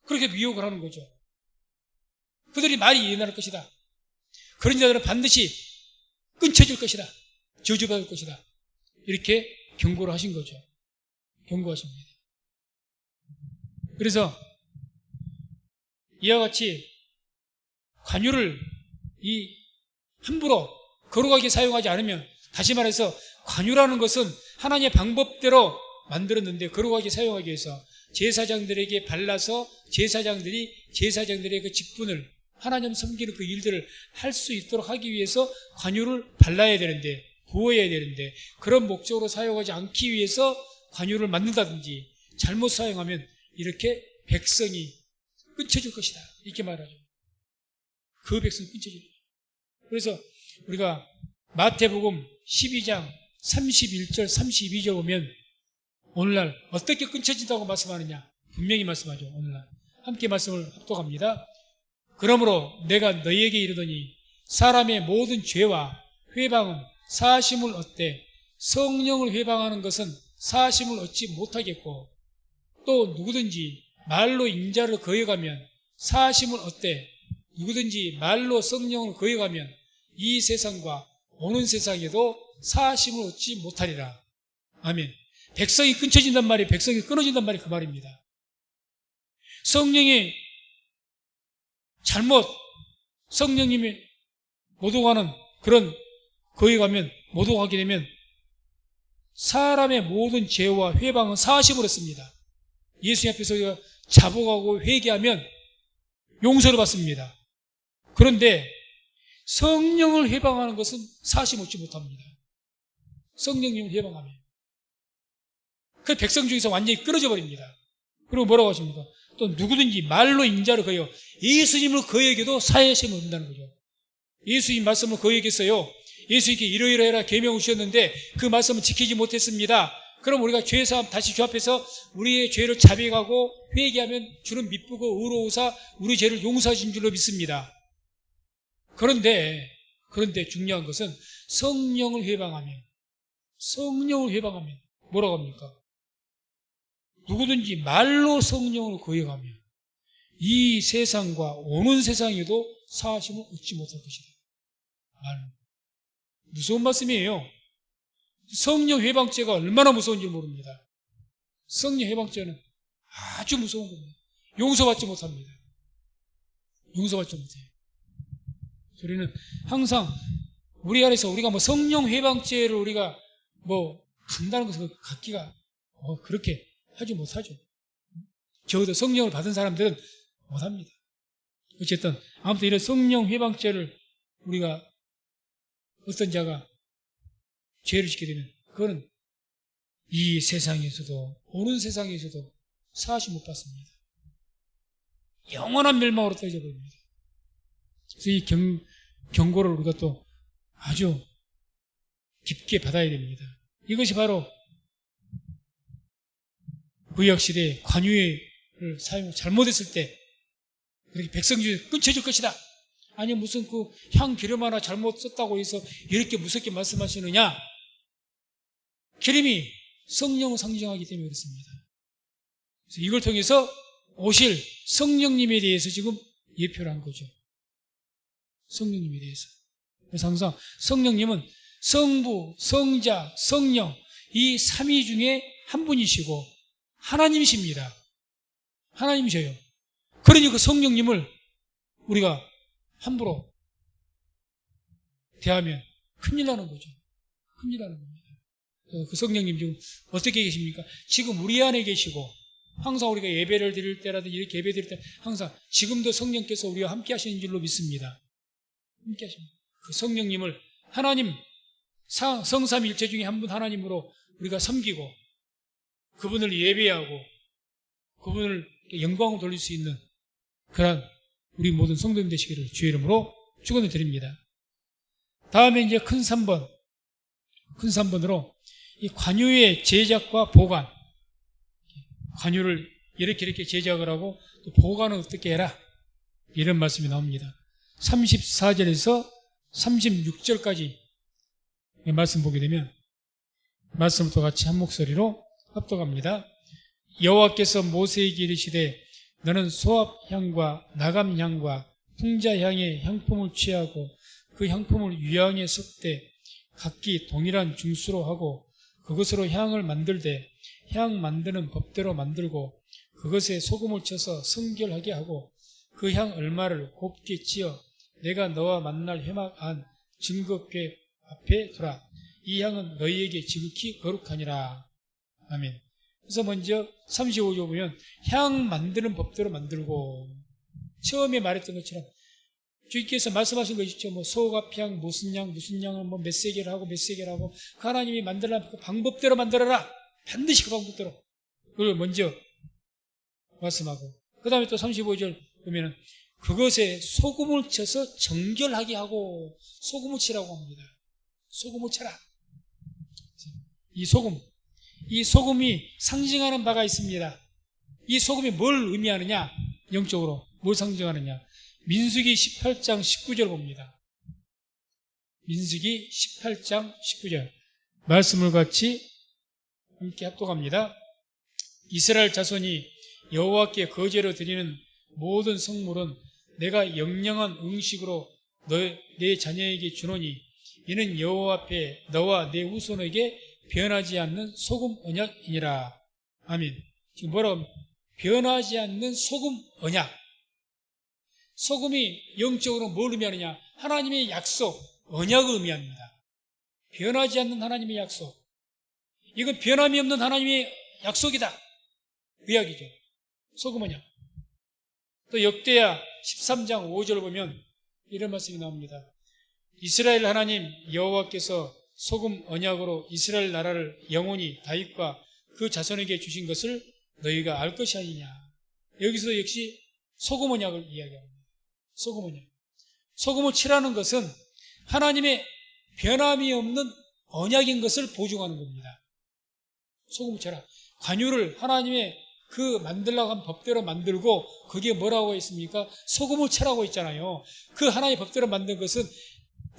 그렇게 미혹을 하는 거죠. 그들이 많이 일어날 것이다. 그런 자들은 반드시 끊쳐질 것이다. 저주받을 것이다. 이렇게 경고를 하신 거죠. 경고하십니다. 그래서 이와 같이 관유를 함부로 거룩하게 사용하지 않으면, 다시 말해서 관유라는 것은 하나님의 방법대로 만들었는데 거룩하게 사용하기 위해서 제사장들에게 발라서 제사장들의 그 직분을 하나님 섬기는 그 일들을 할 수 있도록 하기 위해서 관유를 발라야 되는데, 부어야 되는데, 그런 목적으로 사용하지 않기 위해서 관유를 만든다든지 잘못 사용하면 이렇게 백성이 끊쳐질 것이다, 이렇게 말하죠. 그 백성이 끊쳐질 것이다. 그래서 우리가 마태복음 12장 31절 32절 보면 오늘날 어떻게 끊쳐진다고 말씀하느냐 분명히 말씀하죠. 오늘날 함께 말씀을 합독합니다. 그러므로 내가 너희에게 이르더니 사람의 모든 죄와 회방은 사하심을 얻되 성령을 회방하는 것은 사하심을 얻지 못하겠고, 또 누구든지 말로 인자를 거역하면 사하심을 얻되 누구든지 말로 성령을 거역하면 이 세상과 오는 세상에도 사하심을 얻지 못하리라. 아멘. 백성이 끊쳐진단 말이, 백성이 끊어진단 말이 그 말입니다. 성령이 잘못 성령님이 모독하는 그런 거역하면, 모독하게 되면 사람의 모든 죄와 회방은 사하심을 얻습니다. 예수 앞에서 우리가 자복하고 회개하면 용서를 받습니다. 그런데 성령을 회방하는 것은 사하심 얻지 못합니다. 성령님을 회방하면 그 백성 중에서 완전히 끊어져 버립니다. 그리고 뭐라고 하십니까? 또 누구든지 말로 인자를 거역, 예수님을 거역해도 사하심을 얻는다는 거죠. 예수님 말씀을 거역했어요. 예수님께 이러이러해라 계명을 주셨는데 그 말씀을 지키지 못했습니다. 그럼 우리가 죄사함 다시 주 앞에서 우리의 죄를 자백하고 회개하면 주는 미쁘고 의로우사 우리 죄를 용서하신 줄로 믿습니다. 그런데 중요한 것은 성령을 회방하면 뭐라고 합니까? 누구든지 말로 성령을 거역하면 이 세상과 오는 세상에도 사하심을 얻지 못할 것이다. 무서운 말씀이에요. 성령 회방죄가 얼마나 무서운지 모릅니다. 성령 회방죄는 아주 무서운 겁니다. 용서받지 못합니다. 용서받지 못해요. 우리는 항상 우리 안에서 우리가 뭐 성령 회방죄를 우리가 뭐 간다는 것을 갖기가 그렇게 하지 못하죠. 적어도 성령을 받은 사람들은 못합니다. 어쨌든 아무튼 이런 성령 회방죄를 우리가 어떤 자가 죄를 짓게 되면 그거는 이 세상에서도 오는 세상에서도 사하심 못 받습니다. 영원한 멸망으로 떨어져 버립니다. 그래서 이 경고를 우리가 또 아주 깊게 받아야 됩니다. 이것이 바로 구약시대에 관유를 잘못했을 때 그렇게 백성 중에 끊쳐질 것이다. 아니 무슨 그 향 기름 하나 잘못 썼다고 해서 이렇게 무섭게 말씀하시느냐? 기름이 성령을 상징하기 때문에 그렇습니다. 그래서 이걸 통해서 오실 성령님에 대해서 지금 예표를 한 거죠. 성령님에 대해서. 그래서 항상 성령님은 성부, 성자, 성령 이 삼위 중에 한 분이시고 하나님이십니다. 하나님이셔요. 그러니 그 성령님을 우리가 함부로 대하면 큰일 나는 거죠. 큰일 나는 겁니다. 그 성령님 지금 어떻게 계십니까? 지금 우리 안에 계시고 항상 우리가 예배를 드릴 때라든지 이렇게 예배 드릴 때 항상 지금도 성령께서 우리와 함께 하시는 줄로 믿습니다. 함께 하십니다. 그 성령님을 하나님 성삼일체 중에 한 분 하나님으로 우리가 섬기고 그분을 예배하고 그분을 영광을 돌릴 수 있는 그런 우리 모든 성도님 되시기를 주의 이름으로 축원을 드립니다. 다음에 이제 큰 3번으로 이 관유의 제작과 보관, 관유를 이렇게 제작을 하고 또 보관은 어떻게 해라 이런 말씀이 나옵니다. 34절에서 36절까지 말씀 보게 되면 말씀부터 같이 한 목소리로 합독합니다. 여호와께서 모세에게 이르시되 너는 소합향과 나감향과 풍자향의 향품을 취하고 그 향품을 유향에 섞되 각기 동일한 중수로 하고 그것으로 향을 만들되 향 만드는 법대로 만들고 그것에 소금을 쳐서 성결하게 하고 그 향 얼마를 곱게 찌어 내가 너와 만날 회막 안 증거궤 앞에 두라. 이 향은 너희에게 지극히 거룩하니라. 아멘. 그래서 먼저 35절 보면 향 만드는 법대로 만들고 처음에 말했던 것처럼 주님께서 말씀하신 거 있죠. 뭐 소갑향, 무슨 향을 뭐 몇 세계를 하고 몇 세계를 하고 그 하나님이 만들라 그 방법대로 만들어라. 반드시 그 방법대로. 그걸 먼저 말씀하고 그 다음에 또 35절 보면은 그것에 소금을 쳐서 정결하게 하고 소금을 치라고 합니다. 소금을 쳐라. 이 소금이 상징하는 바가 있습니다. 이 소금이 뭘 의미하느냐? 영적으로 뭘 상징하느냐? 민수기 18장 19절 봅니다. 민수기 18장 19절 말씀을 같이 함께 합독합니다. 이스라엘 자손이 여호와께 거제로 드리는 모든 성물은 내가 영영한 음식으로 내 자녀에게 주노니 이는 여호와 앞에 너와 내 후손에게 변하지 않는 소금 언약이니라. 아멘. 지금 뭐라고 합니까? 변하지 않는 소금 언약. 소금이 영적으로 뭘 의미하느냐? 하나님의 약속, 언약을 의미합니다. 변하지 않는 하나님의 약속. 이건 변함이 없는 하나님의 약속이다. 그 이야기죠. 소금 언약. 또 역대하 13장 5절 보면 이런 말씀이 나옵니다. 이스라엘 하나님 여호와께서 소금 언약으로 이스라엘 나라를 영원히 다윗과 그 자손에게 주신 것을 너희가 알 것이 아니냐. 여기서 역시 소금 언약을 이야기합니다. 소금 언약. 소금을 칠하는 것은 하나님의 변함이 없는 언약인 것을 보증하는 겁니다. 소금을 쳐라. 관유를 하나님의 그 만들라고 한 법대로 만들고 그게 뭐라고 했습니까? 소금을 쳐라고 했잖아요. 그 하나님의 법대로 만든 것은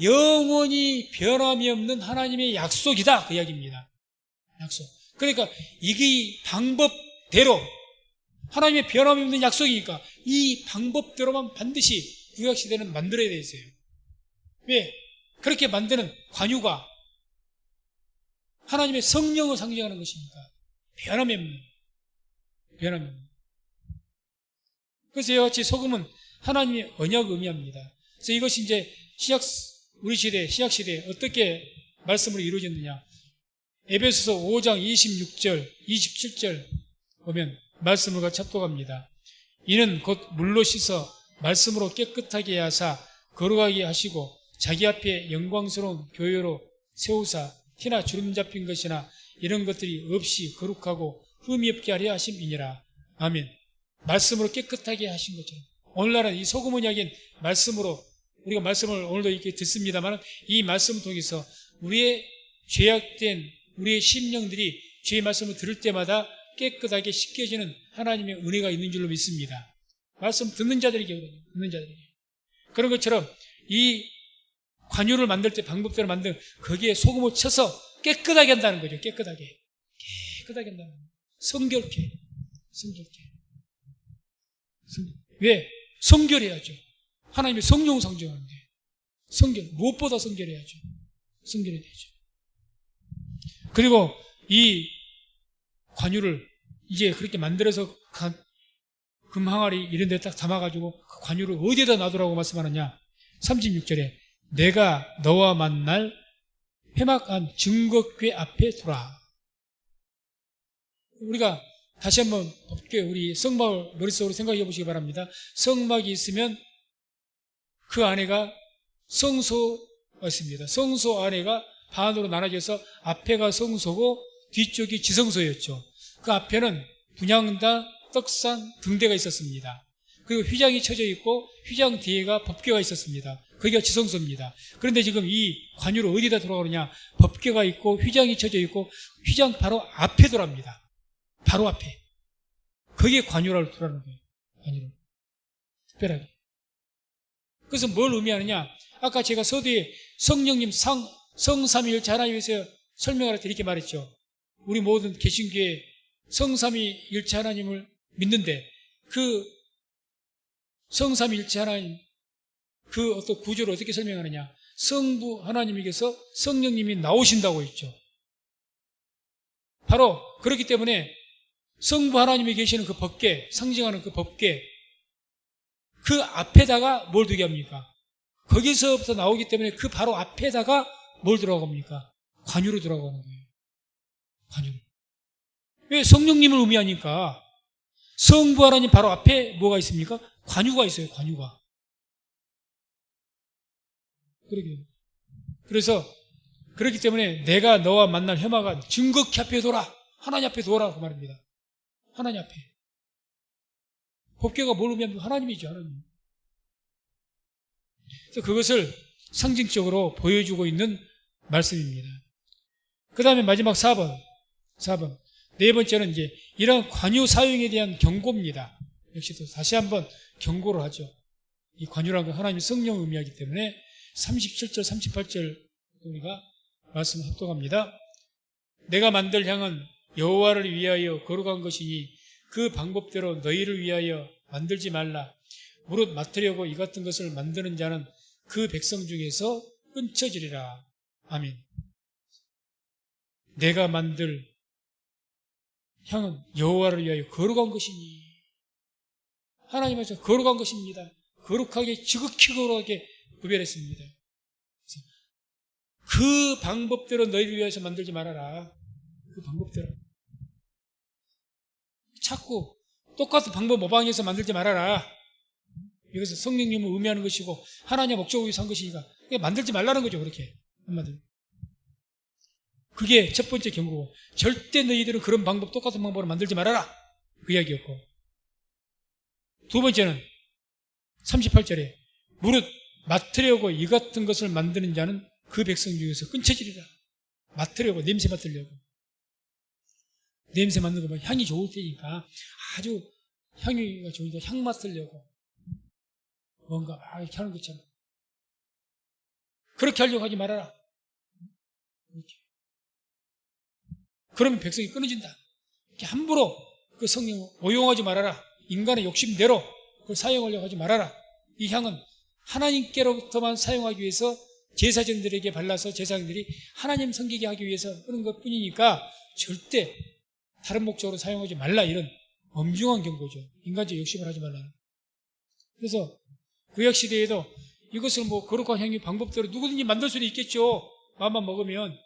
영원히 변함이 없는 하나님의 약속이다. 그 이야기입니다. 약속. 그러니까 이게 방법대로 하나님의 변함이 없는 약속이니까 이 방법대로만 반드시 구약시대는 만들어야 돼 있어요. 왜? 그렇게 만드는 관유가 하나님의 성령을 상징하는 것입니까? 변함이 없는. 그래서 이와 같이 소금은 하나님의 언약을 의미합니다. 그래서 이것이 이제 우리 시대, 신약시대에 어떻게 말씀으로 이루어졌느냐. 에베소서 5장 26절, 27절 보면 말씀을 같이 합독합니다. 이는 곧 물로 씻어 말씀으로 깨끗하게 하사 거룩하게 하시고 자기 앞에 영광스러운 교회로 세우사 티나 주름 잡힌 것이나 이런 것들이 없이 거룩하고 흠이 없게 하려 하심이니라. 아멘. 말씀으로 깨끗하게 하신 것처럼 오늘날은 이 소금 언약인 말씀으로 우리가 말씀을 오늘도 이렇게 듣습니다만 이 말씀을 통해서 우리의 죄악된 우리의 심령들이 주의 말씀을 들을 때마다 깨끗하게 씻겨지는 하나님의 은혜가 있는 줄로 믿습니다. 말씀 듣는 자들에게 그러죠. 듣는 자들에게. 그런 것처럼 이 관유를 만들 때 방법대로 만든 거기에 소금을 쳐서 깨끗하게 한다는 거죠. 깨끗하게 한다는 거예요. 성결케. 왜? 성결해야죠. 하나님의 성령 상징하는데 성결, 무엇보다 성결해야죠. 성결해야 되죠. 그리고 이 관유를 이제 그렇게 만들어서 금항아리 이런 데 딱 담아가지고 그 관유를 어디에다 놔두라고 말씀하느냐. 36절에 내가 너와 만날 회막한 증거궤 앞에 두라. 우리가 다시 한번 우리 성막을 머릿속으로 생각해 보시기 바랍니다. 성막이 있으면 그 안에가 성소가 있습니다. 성소 안에가 반으로 나눠져서 앞에가 성소고 뒤쪽이 지성소였죠. 그 앞에는 분향단, 떡상, 등대가 있었습니다. 그리고 휘장이 쳐져 있고 휘장 뒤에가 법궤가 있었습니다. 거기가 지성소입니다. 그런데 지금 이 관유를 어디다 돌아가느냐. 법궤가 있고 휘장이 쳐져 있고 휘장 바로 앞에 돌아갑니다. 바로 앞에. 거기에 관유를 두라는 거예요. 관유를. 특별하게. 그래서 뭘 의미하느냐. 아까 제가 서두에 성령님 성삼위일체 하나님에서 설명을 할 때 이렇게 말했죠. 우리 모든 개신교에 성삼위일체 하나님을 믿는데 그 성삼위일체 하나님 그 어떤 구조를 어떻게 설명하느냐. 성부 하나님에게서 성령님이 나오신다고 했죠. 바로 그렇기 때문에 성부 하나님이 계시는 그 법궤, 상징하는 그 법궤, 그 앞에다가 뭘 두게 합니까? 거기서부터 나오기 때문에 그 바로 앞에다가 뭘 들어갑니까? 관유로 들어가는 거예요. 관유로. 왜? 성령님을 의미하니까. 성부 하나님 바로 앞에 뭐가 있습니까? 관유가 있어요. 관유가. 그래서 그렇기 때문에 내가 너와 만날 회막은 증거궤 앞에 둬라. 하나님 앞에 둬라 그 말입니다. 하나님 앞에. 법궤가 뭘 의미하면 하나님이죠. 하나님. 그래서 그것을 상징적으로 보여주고 있는 말씀입니다. 그 다음에 마지막 4번. 네 번째는 이제 이런 관유 사용에 대한 경고입니다. 역시 또 다시 한번 경고를 하죠. 이 관유라는 건 하나님의 성령을 의미하기 때문에 37절, 38절 우리가 말씀 합독합니다. 내가 만들 향은 여호와를 위하여 거룩한 것이니 그 방법대로 너희를 위하여 만들지 말라. 무릇 맡으려고 이 같은 것을 만드는 자는 그 백성 중에서 끊쳐지리라. 아멘. 내가 만들 향은 여호와를 위하여 거룩한 것이니 하나님께서 거룩한 것입니다. 거룩하게 지극히 거룩하게 구별했습니다. 그 방법대로 너희를 위해서 만들지 말아라. 그 방법대로. 자꾸 똑같은 방법 모방해서 만들지 말아라. 이것은 성령님을 의미하는 것이고 하나님의 목적을 위해서 한 것이니까 만들지 말라는 거죠. 그렇게 한마디로. 그게 첫 번째 경고고 절대 너희들은 그런 방법 똑같은 방법으로 만들지 말아라. 그 이야기였고 두 번째는 38절에 무릇 맡으려고 이 같은 것을 만드는 자는 그 백성 중에서 끊쳐지리라. 맡으려고 냄새 맡으려고 냄새 맡는 거 향이 좋을 때니까 아주 향기가 좋으니까 향 맡으려고 뭔가 막 이렇게 하는 것처럼 그렇게 하려고 하지 말아라. 이렇게. 그러면 백성이 끊어진다. 이렇게 함부로 그 성령을 오용하지 말아라. 인간의 욕심대로 그걸 사용하려고 하지 말아라. 이 향은 하나님께로부터만 사용하기 위해서 제사장들에게 발라서 제사장들이 하나님 섬기게 하기 위해서 하는 것 뿐이니까 절대 다른 목적으로 사용하지 말라. 이런 엄중한 경고죠. 인간적 욕심을 하지 말라. 그래서 구약시대에도 이것을 뭐 거룩한 향유 방법대로 누구든지 만들 수는 있겠죠. 마음만 먹으면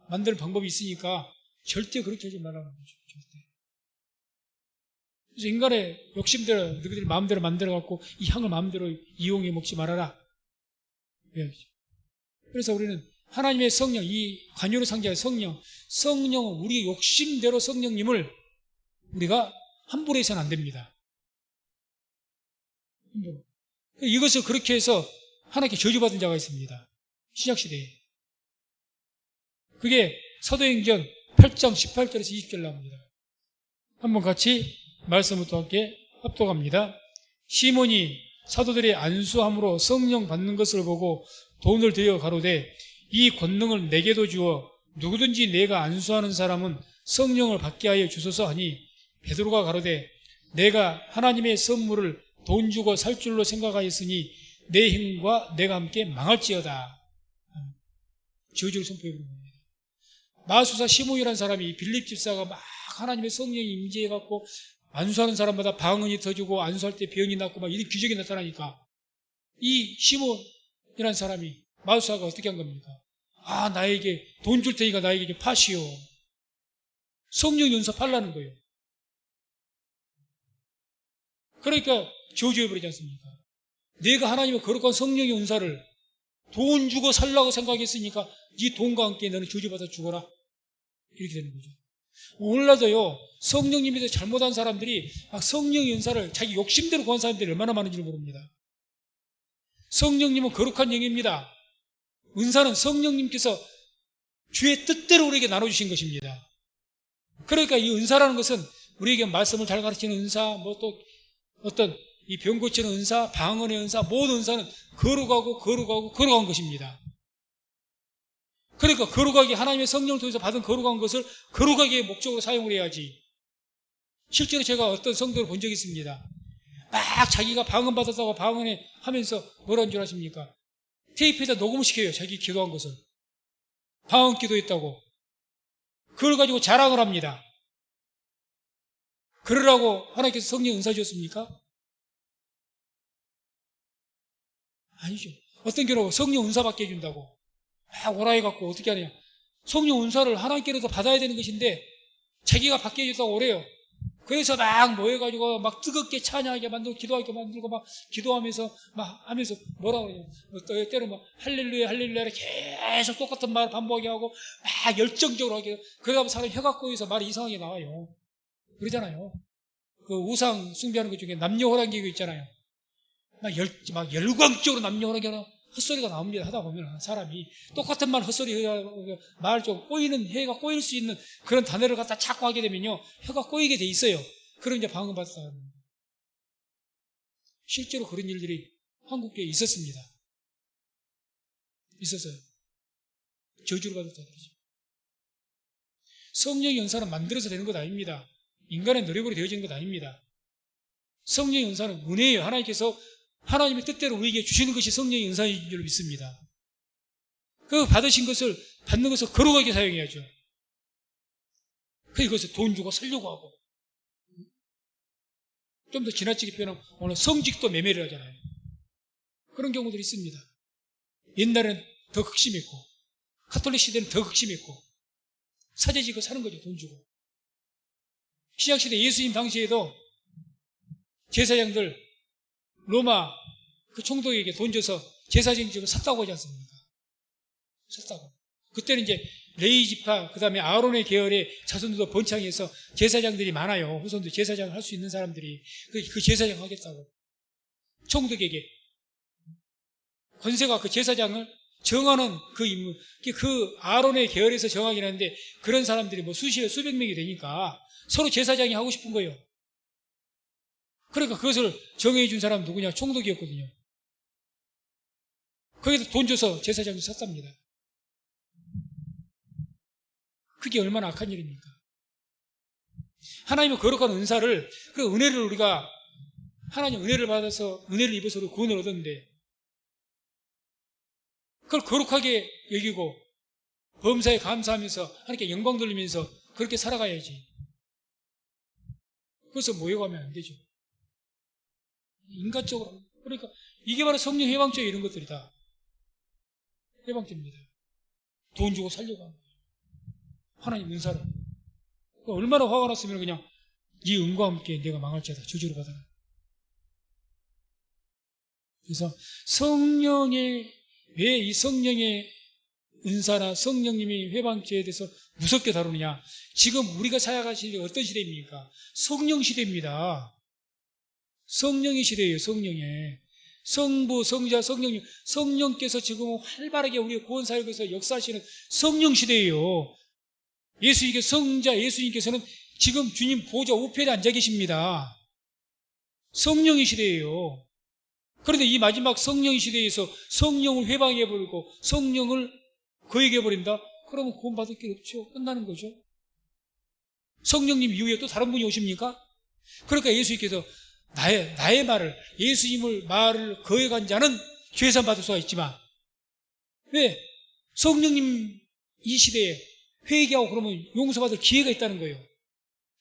만드는 방법이 있으니까 절대 그렇게 하지 말라는 거죠. 절대. 그래서 인간의 욕심대로 너희들이 마음대로 만들어갖고 이 향을 마음대로 이용해 먹지 말아라. 그래서 우리는 하나님의 성령, 이 관유로 상징하는 성령은 우리의 욕심대로 성령님을 우리가 함부로 해서는 안 됩니다. 이것을 그렇게 해서 하나님께 저주받은 자가 있습니다. 신약시대에. 그게 사도행전 8장 18절에서 20절 나옵니다. 한번 같이 말씀을 또 함께 합독합니다. 시몬이 사도들의 안수함으로 성령 받는 것을 보고 돈을 들여 가로되 이 권능을 내게도 주어 누구든지 내가 안수하는 사람은 성령을 받게 하여 주소서 하니 베드로가 가로되 내가 하나님의 선물을 돈 주고 살 줄로 생각하였으니 내 힘과 내가 함께 망할지어다. 저주를 선포해 버립니다. 마수사 시몬이라는 사람이 빌립 집사가 막 하나님의 성령이 임재해갖고 안수하는 사람마다 방언이 터지고 안수할 때 병이 낫고 막 이런 기적이 나타나니까 이 시몬이라는 사람이 마수사가 어떻게 한 겁니까? 아, 나에게 돈 줄 테니까 나에게 좀 파시오. 성령 연사 팔라는 거예요. 그러니까 저주해버리지 않습니까? 내가 하나님의 거룩한 성령의 은사를 돈 주고 살라고 생각했으니까 네 돈과 함께 너는 저주받아 죽어라. 이렇게 되는 거죠. 오늘날도요, 성령님에서 잘못한 사람들이 막 성령의 은사를 자기 욕심대로 구한 사람들이 얼마나 많은지 모릅니다. 성령님은 거룩한 영입니다. 은사는 성령님께서 주의 뜻대로 우리에게 나눠주신 것입니다. 그러니까 이 은사라는 것은 우리에게 말씀을 잘 가르치는 은사, 뭐 또 어떤 이 병 고치는 은사, 방언의 은사, 모든 은사는 거룩한 것입니다. 그러니까 거룩하게 하나님의 성령을 통해서 받은 거룩한 것을 거룩하게 목적으로 사용을 해야지. 실제로 제가 어떤 성도를 본 적이 있습니다. 막 자기가 방언 받았다고 방언에 하면서 뭐라는 줄 아십니까? 테이프에다 녹음을 시켜요. 자기 기도한 것을. 방언 기도했다고. 그걸 가지고 자랑을 합니다. 그러라고 하나님께서 성령 은사 주셨습니까? 아니죠. 어떤 경우 성령 은사 받게 해준다고. 막 오라 해갖고 어떻게 하냐. 성령 은사를 하나님께로서 받아야 되는 것인데 자기가 받게 해줬다고 오래요. 그래서 막 모여가지고 막 뜨겁게 찬양하게 만들고 기도하게 만들고 막 기도하면서 막 하면서 뭐라 그러냐. 때로 막 할렐루야 할렐루야를 계속 똑같은 말을 반복하게 하고 막 열정적으로 하게. 그러다 보면 사람이 혀가 꼬여서 말이 이상하게 나와요. 그러잖아요. 그 우상 숭배하는 것 중에 남녀호랑기가 있잖아요. 막 열광적으로 남녀호랑기가 헛소리가 나옵니다. 하다 보면 사람이 똑같은 말 헛소리 말 좀 꼬이는 혀가 꼬일 수 있는 그런 단어를 갖다 자꾸 하게 되면요 혀가 꼬이게 돼 있어요. 그럼 이제 방언 받았다. 실제로 그런 일들이 한국에 있었습니다. 있었어요. 저주를 받았다 그러죠. 성령의 은사는 만들어서 되는 것 아닙니다. 인간의 노력으로 되어지는 것 아닙니다. 성령의 은사는 은혜예요. 하나님께서 하나님의 뜻대로 우리에게 주시는 것이 성령의 은사인 줄 믿습니다. 그 받으신 것을 받는 것을 거룩하게 사용해야죠. 그것을 돈 주고 살려고 하고 좀 더 지나치게 표현하면 오늘 성직도 매매를 하잖아요. 그런 경우들이 있습니다. 옛날에는 더 극심했고 가톨릭 시대는 더 극심했고 사제지고 사는 거죠. 돈 주고. 신약시대 예수님 당시에도 제사장들 로마 그 총독에게 돈 줘서 제사장직을 샀다고 하지 않습니까? 샀다고. 그때는 이제 레위 지파 그 다음에 아론의 계열의 자손들도 번창해서 제사장들이 많아요. 후손들 제사장을 할 수 있는 사람들이 그 제사장 하겠다고 총독에게 권세가 그 제사장을 정하는 그 인물 그 아론의 계열에서 정하긴 하는데 그런 사람들이 뭐 수백 명이 되니까 서로 제사장이 하고 싶은 거예요. 그러니까 그것을 정해 준 사람은 누구냐? 총독이었거든요. 거기서 돈 줘서 제사장을 샀답니다. 그게 얼마나 악한 일입니까? 하나님의 거룩한 은사를, 그 은혜를 우리가 하나님 은혜를 받아서 은혜를 입어서 구원을 얻었는데 그걸 거룩하게 여기고 범사에 감사하면서 하나님께 영광 돌리면서 그렇게 살아가야지. 그래서 모여가면 안 되죠. 인간적으로. 그러니까 이게 바로 성령 해방죄 이런 것들이다. 해방죄입니다. 돈 주고 살려고 하는 거예요. 하나님 은사를. 얼마나 화가 났으면 그냥 이 은과 함께 내가 망할지어다. 저주를 받아라. 그래서 왜 이 성령의 은사나 성령님이 해방죄에 대해서 무섭게 다루느냐. 지금 우리가 살아가실 때 어떤 시대입니까? 성령 시대입니다. 성령의 시대예요. 성령의 성부, 성자, 성령님, 성령께서 지금 활발하게 우리의 구원사역에서 역사하시는 성령 시대예요. 성자 예수님께서는 지금 주님 보좌 우편에 앉아 계십니다. 성령의 시대예요. 그런데 이 마지막 성령의 시대에서 성령을 회방해버리고 성령을 거역해버린다? 그러면 구원받을 길 없죠. 끝나는 거죠. 성령님 이후에 또 다른 분이 오십니까? 그러니까 예수님께서 나의 말을, 예수님을 말을 거역한 자는 죄산 받을 수가 있지만, 왜? 성령님 이 시대에 회개하고 그러면 용서받을 기회가 있다는 거예요.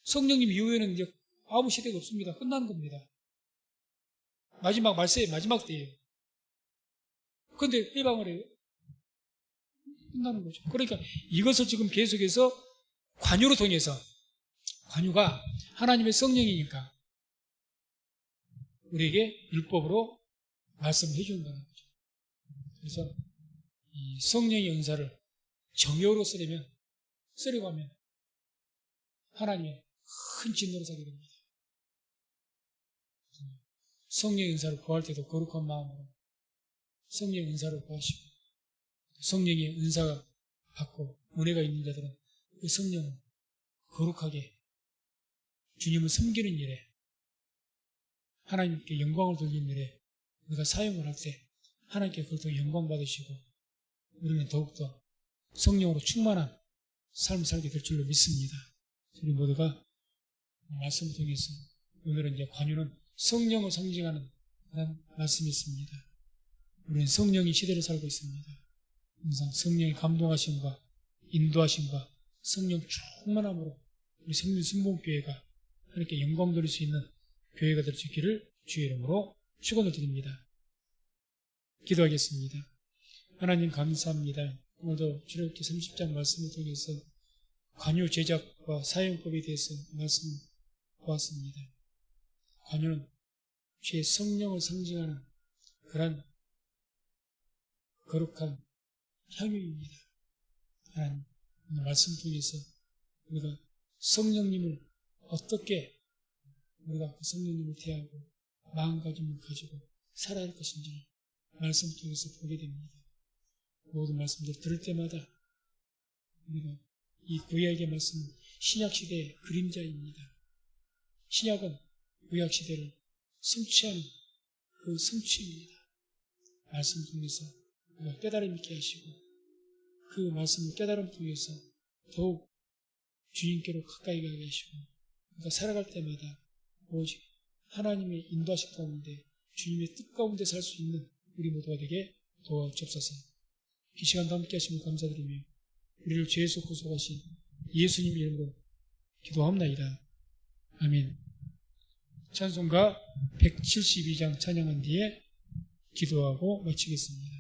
성령님 이후에는 이제 아무 시대가 없습니다. 끝나는 겁니다. 마지막 말세의 마지막 때예요. 그런데 회방을 해요. 끝나는 거죠. 그러니까 이것을 지금 계속해서 관유로 통해서, 관유가 하나님의 성령이니까 우리에게 율법으로 말씀해 준다는 거죠. 그래서 이 성령의 은사를 정욕으로 쓰려고 하면 하나님의 큰 진노를 사게 됩니다. 성령의 은사를 구할 때도 거룩한 마음으로 성령의 은사를 구하시고, 성령의 은사가 받고 은혜가 있는 자들은 그 성령을 거룩하게 주님을 섬기는 일에, 하나님께 영광을 돌리는 일에 우리가 사용을 할 때 하나님께 그것도 영광 받으시고 우리는 더욱더 성령으로 충만한 삶을 살게 될 줄로 믿습니다. 우리 모두가 말씀을 통해서, 오늘은 이제 관유는 성령을 상징하는 그런 말씀이 있습니다. 우리는 성령의 시대를 살고 있습니다. 항상 성령의 감동하심과 인도하심과 성령 충만함으로 우리 성령 순복음교회가 하나님께 영광 돌릴 수 있는 교회가 될 수 있기를 주의 이름으로 축원을 드립니다. 기도하겠습니다. 하나님 감사합니다. 오늘도 출애굽기 30장 말씀을 통해서 관유 제작과 사용법에 대해서 말씀 보았습니다. 관유는 주의 성령을 상징하는 그런 거룩한 향유입니다. 하나님, 오늘 말씀 통해서 우리가 성령님을 어떻게 우리가 그 성령님을 대하고 마음가짐을 가지고 살아야 할 것인지 말씀 통해서 보게 됩니다. 모든 말씀들 들을 때마다 우리가 이 구약의 말씀은 신약시대의 그림자입니다. 신약은 구약시대를 성취하는 그 성취입니다. 말씀 통해서 우리가 깨달음 있게 하시고, 그 말씀을 깨달음 통해서 더욱 주님께로 가까이 가게 하시고, 그러니까 살아갈 때마다 오직 하나님의 인도하심 가운데, 주님의 뜻 가운데 살 수 있는 우리 모두가 되게 도와주옵소서. 이 시간도 함께 하시면 감사드리며 우리를 죄에서 구속하신 예수님 이름으로 기도합나이다. 아멘. 찬송가 172장 찬양한 뒤에 기도하고 마치겠습니다.